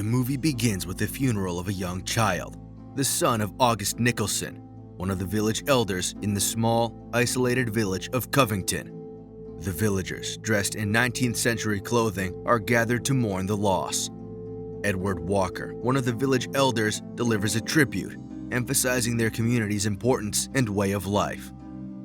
The movie begins with the funeral of a young child, the son of August Nicholson, one of the village elders in the small, isolated village of Covington. The villagers, dressed in 19th century clothing, are gathered to mourn the loss. Edward Walker, one of the village elders, delivers a tribute, emphasizing their community's importance and way of life.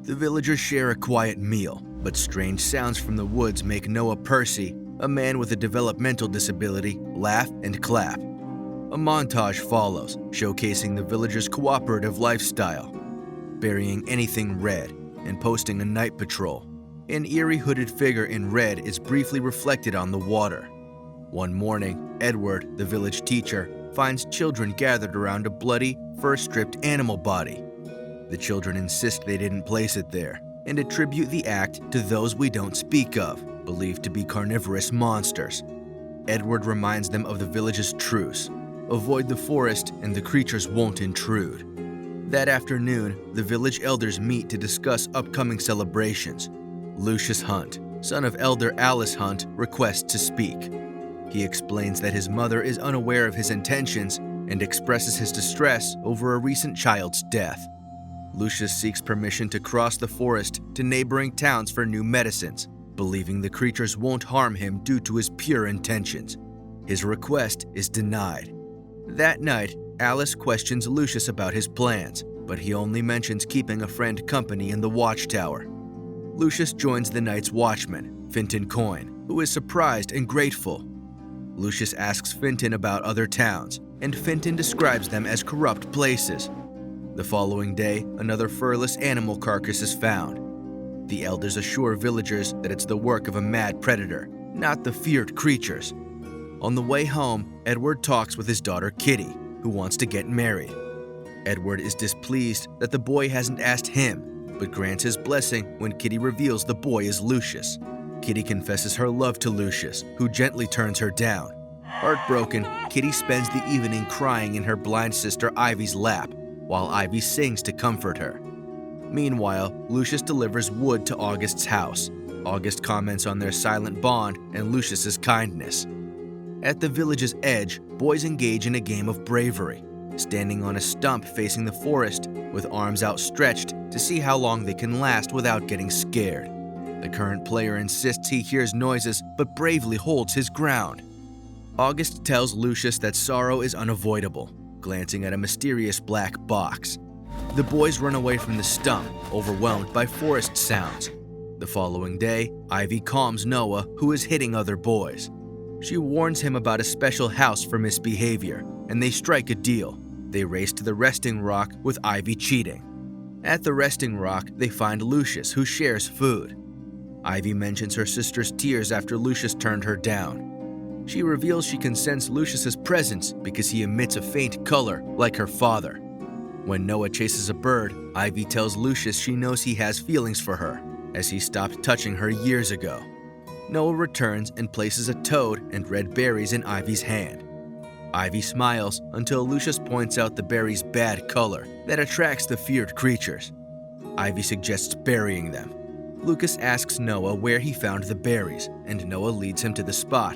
The villagers share a quiet meal, but strange sounds from the woods make Noah Percy, a man with a developmental disability, laugh and clap. A montage follows, showcasing the villagers' cooperative lifestyle, burying anything red and posting a night patrol. An eerie hooded figure in red is briefly reflected on the water. One morning, Edward, the village teacher, finds children gathered around a bloody, fur-stripped animal body. The children insist they didn't place it there and attribute the act to those we don't speak of, believed to be carnivorous monsters. Edward reminds them of the village's truce: avoid the forest and the creatures won't intrude. That afternoon, the village elders meet to discuss upcoming celebrations. Lucius Hunt, son of Elder Alice Hunt, requests to speak. He explains that his mother is unaware of his intentions and expresses his distress over a recent child's death. Lucius seeks permission to cross the forest to neighboring towns for new medicines, believing the creatures won't harm him due to his pure intentions. His request is denied. That night, Alice questions Lucius about his plans, but he only mentions keeping a friend company in the watchtower. Lucius joins the night's watchman, Finton Coyne, who is surprised and grateful. Lucius asks Finton about other towns, and Finton describes them as corrupt places. The following day, another furless animal carcass is found. The elders assure villagers that it's the work of a mad predator, not the feared creatures. On the way home, Edward talks with his daughter Kitty, who wants to get married. Edward is displeased that the boy hasn't asked him, but grants his blessing when Kitty reveals the boy is Lucius. Kitty confesses her love to Lucius, who gently turns her down. Heartbroken, Kitty spends the evening crying in her blind sister Ivy's lap, while Ivy sings to comfort her. Meanwhile, Lucius delivers wood to August's house. August comments on their silent bond and Lucius's kindness. At the village's edge, boys engage in a game of bravery, standing on a stump facing the forest with arms outstretched to see how long they can last without getting scared. The current player insists he hears noises but bravely holds his ground. August tells Lucius that sorrow is unavoidable, glancing at a mysterious black box. The boys run away from the stump, overwhelmed by forest sounds. The following day, Ivy calms Noah, who is hitting other boys. She warns him about a special house for misbehavior, and they strike a deal. They race to the resting rock with Ivy cheating. At the resting rock, they find Lucius, who shares food. Ivy mentions her sister's tears after Lucius turned her down. She reveals she can sense Lucius's presence because he emits a faint color like her father. When Noah chases a bird, Ivy tells Lucius she knows he has feelings for her, as he stopped touching her years ago. Noah returns and places a toad and red berries in Ivy's hand. Ivy smiles until Lucius points out the berry's bad color that attracts the feared creatures. Ivy suggests burying them. Lucas asks Noah where he found the berries, and Noah leads him to the spot.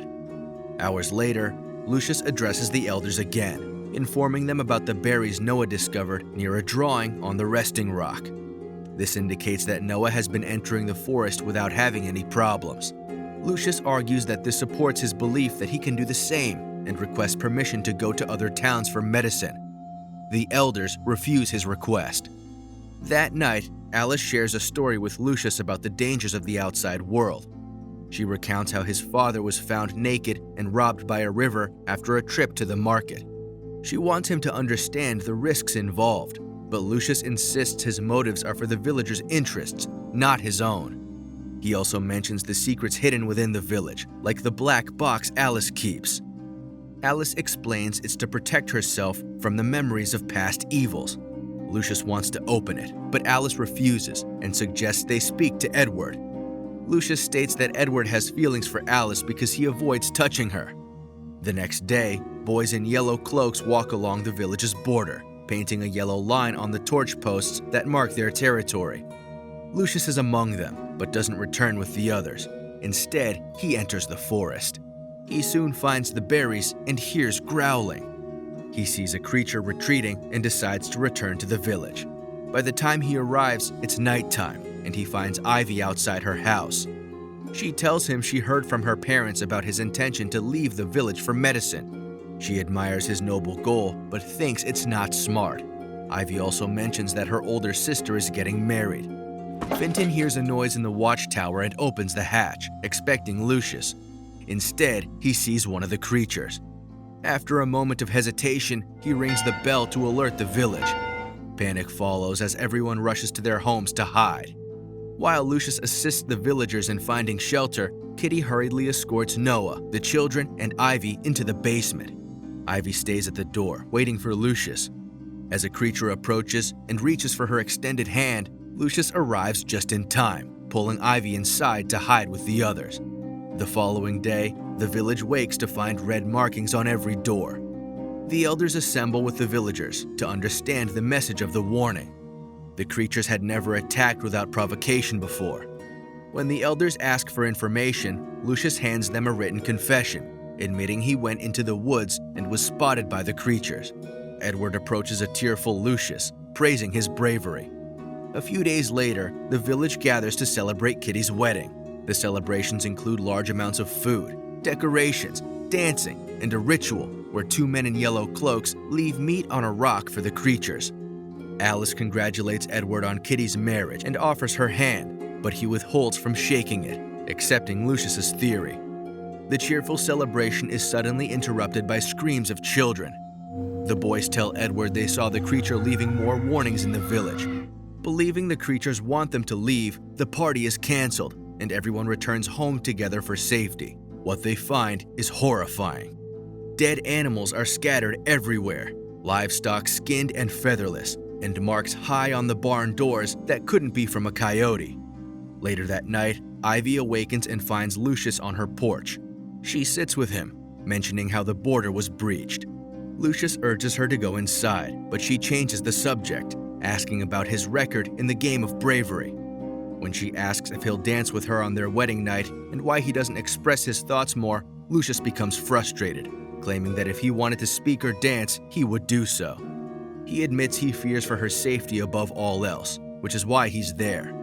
Hours later, Lucius addresses the elders again, informing them about the berries Noah discovered near a drawing on the resting rock. This indicates that Noah has been entering the forest without having any problems. Lucius argues that this supports his belief that he can do the same and requests permission to go to other towns for medicine. The elders refuse his request. That night, Alice shares a story with Lucius about the dangers of the outside world. She recounts how his father was found naked and robbed by a river after a trip to the market. She wants him to understand the risks involved, but Lucius insists his motives are for the villagers' interests, not his own. He also mentions the secrets hidden within the village, like the black box Alice keeps. Alice explains it's to protect herself from the memories of past evils. Lucius wants to open it, but Alice refuses and suggests they speak to Edward. Lucius states that Edward has feelings for Alice because he avoids touching her. The next day, boys in yellow cloaks walk along the village's border, painting a yellow line on the torch posts that mark their territory. Lucius is among them, but doesn't return with the others. Instead, he enters the forest. He soon finds the berries and hears growling. He sees a creature retreating and decides to return to the village. By the time he arrives, it's nighttime, and he finds Ivy outside her house. She tells him she heard from her parents about his intention to leave the village for medicine. She admires his noble goal, but thinks it's not smart. Ivy also mentions that her older sister is getting married. Finton hears a noise in the watchtower and opens the hatch, expecting Lucius. Instead, he sees one of the creatures. After a moment of hesitation, he rings the bell to alert the village. Panic follows as everyone rushes to their homes to hide. While Lucius assists the villagers in finding shelter, Kitty hurriedly escorts Noah, the children, and Ivy into the basement. Ivy stays at the door, waiting for Lucius. As a creature approaches and reaches for her extended hand, Lucius arrives just in time, pulling Ivy inside to hide with the others. The following day, the village wakes to find red markings on every door. The elders assemble with the villagers to understand the message of the warning. The creatures had never attacked without provocation before. When the elders ask for information, Lucius hands them a written confession, admitting he went into the woods and was spotted by the creatures. Edward approaches a tearful Lucius, praising his bravery. A few days later, the village gathers to celebrate Kitty's wedding. The celebrations include large amounts of food, decorations, dancing, and a ritual where two men in yellow cloaks leave meat on a rock for the creatures. Alice congratulates Edward on Kitty's marriage and offers her hand, but he withholds from shaking it, accepting Lucius's theory. The cheerful celebration is suddenly interrupted by screams of children. The boys tell Edward they saw the creature leaving more warnings in the village. Believing the creatures want them to leave, the party is canceled, and everyone returns home together for safety. What they find is horrifying. Dead animals are scattered everywhere, livestock skinned and featherless, and marks high on the barn doors that couldn't be from a coyote. Later that night, Ivy awakens and finds Lucius on her porch. She sits with him, mentioning how the border was breached. Lucius urges her to go inside, but she changes the subject, asking about his record in the game of bravery. When she asks if he'll dance with her on their wedding night and why he doesn't express his thoughts more, Lucius becomes frustrated, claiming that if he wanted to speak or dance, he would do so. He admits he fears for her safety above all else, which is why he's there.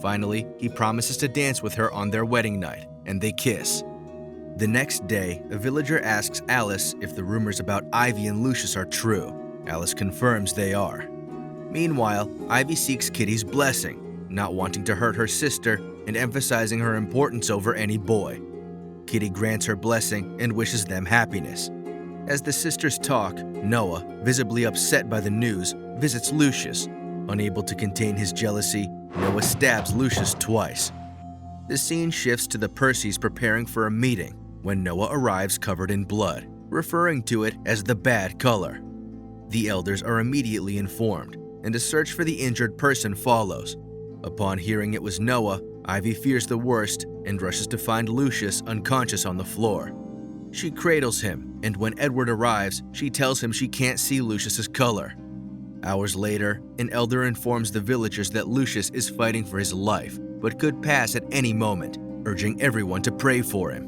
Finally, he promises to dance with her on their wedding night, and they kiss. The next day, a villager asks Alice if the rumors about Ivy and Lucius are true. Alice confirms they are. Meanwhile, Ivy seeks Kitty's blessing, not wanting to hurt her sister and emphasizing her importance over any boy. Kitty grants her blessing and wishes them happiness. As the sisters talk, Noah, visibly upset by the news, visits Lucius. Unable to contain his jealousy, Noah stabs Lucius twice. The scene shifts to the Percys preparing for a meeting when Noah arrives covered in blood, referring to it as the bad color. The elders are immediately informed, and a search for the injured person follows. Upon hearing it was Noah, Ivy fears the worst and rushes to find Lucius unconscious on the floor. She cradles him, and when Edward arrives, she tells him she can't see Lucius's color. Hours later, an elder informs the villagers that Lucius is fighting for his life, but could pass at any moment, urging everyone to pray for him.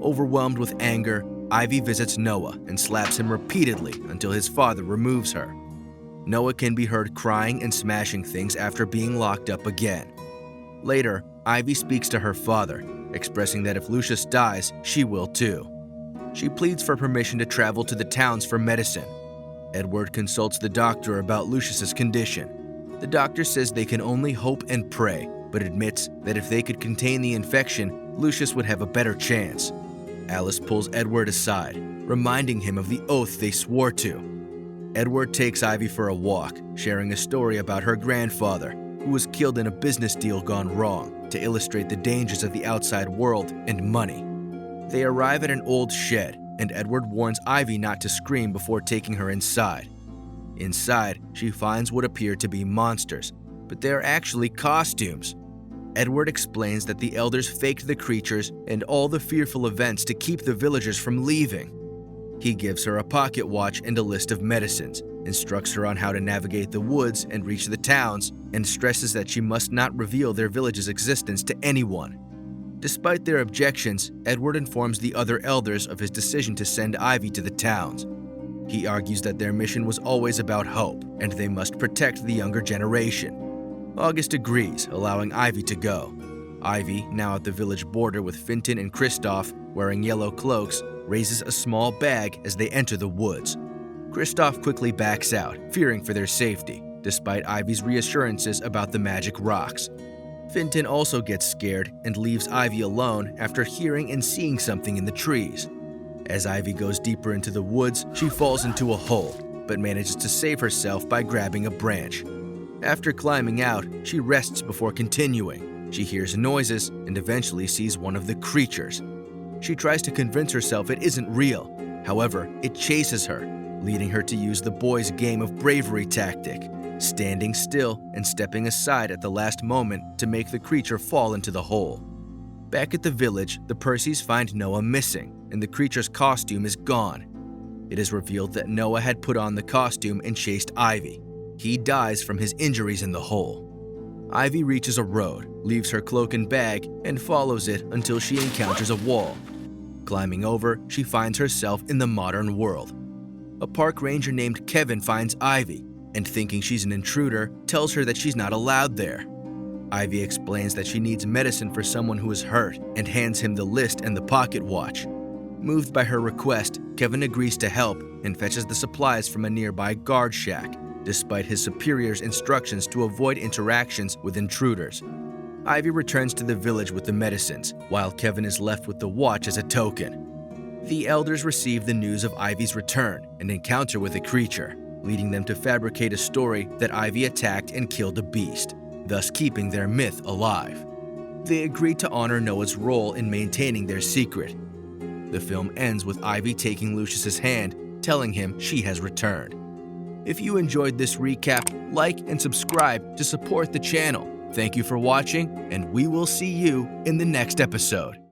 Overwhelmed with anger, Ivy visits Noah and slaps him repeatedly until his father removes her. Noah can be heard crying and smashing things after being locked up again. Later, Ivy speaks to her father, expressing that if Lucius dies, she will too. She pleads for permission to travel to the towns for medicine. Edward consults the doctor about Lucius's condition. The doctor says they can only hope and pray, but admits that if they could contain the infection, Lucius would have a better chance. Alice pulls Edward aside, reminding him of the oath they swore to. Edward takes Ivy for a walk, sharing a story about her grandfather, who was killed in a business deal gone wrong, to illustrate the dangers of the outside world and money. They arrive at an old shed, and Edward warns Ivy not to scream before taking her inside. Inside, she finds what appear to be monsters, but they are actually costumes. Edward explains that the elders faked the creatures and all the fearful events to keep the villagers from leaving. He gives her a pocket watch and a list of medicines, instructs her on how to navigate the woods and reach the towns, and stresses that she must not reveal their village's existence to anyone. Despite their objections, Edward informs the other elders of his decision to send Ivy to the towns. He argues that their mission was always about hope, and they must protect the younger generation. August agrees, allowing Ivy to go. Ivy, now at the village border with Finton and Kristoff, wearing yellow cloaks, raises a small bag as they enter the woods. Kristoff quickly backs out, fearing for their safety, despite Ivy's reassurances about the magic rocks. Finton also gets scared and leaves Ivy alone after hearing and seeing something in the trees. As Ivy goes deeper into the woods, she falls into a hole, but manages to save herself by grabbing a branch. After climbing out, she rests before continuing. She hears noises and eventually sees one of the creatures. She tries to convince herself it isn't real. However, it chases her, leading her to use the boys' game of bravery tactic, standing still and stepping aside at the last moment to make the creature fall into the hole. Back at the village, the Percys find Noah missing, and the creature's costume is gone. It is revealed that Noah had put on the costume and chased Ivy. He dies from his injuries in the hole. Ivy reaches a road, leaves her cloak and bag, and follows it until she encounters a wall. Climbing over, she finds herself in the modern world. A park ranger named Kevin finds Ivy, and thinking she's an intruder, tells her that she's not allowed there. Ivy explains that she needs medicine for someone who is hurt and hands him the list and the pocket watch. Moved by her request, Kevin agrees to help and fetches the supplies from a nearby guard shack, despite his superior's instructions to avoid interactions with intruders. Ivy returns to the village with the medicines, while Kevin is left with the watch as a token. The elders receive the news of Ivy's return and encounter with a creature, leading them to fabricate a story that Ivy attacked and killed a beast, thus keeping their myth alive. They agree to honor Noah's role in maintaining their secret. The film ends with Ivy taking Lucius's hand, telling him she has returned. If you enjoyed this recap, like and subscribe to support the channel. Thank you for watching, and we will see you in the next episode.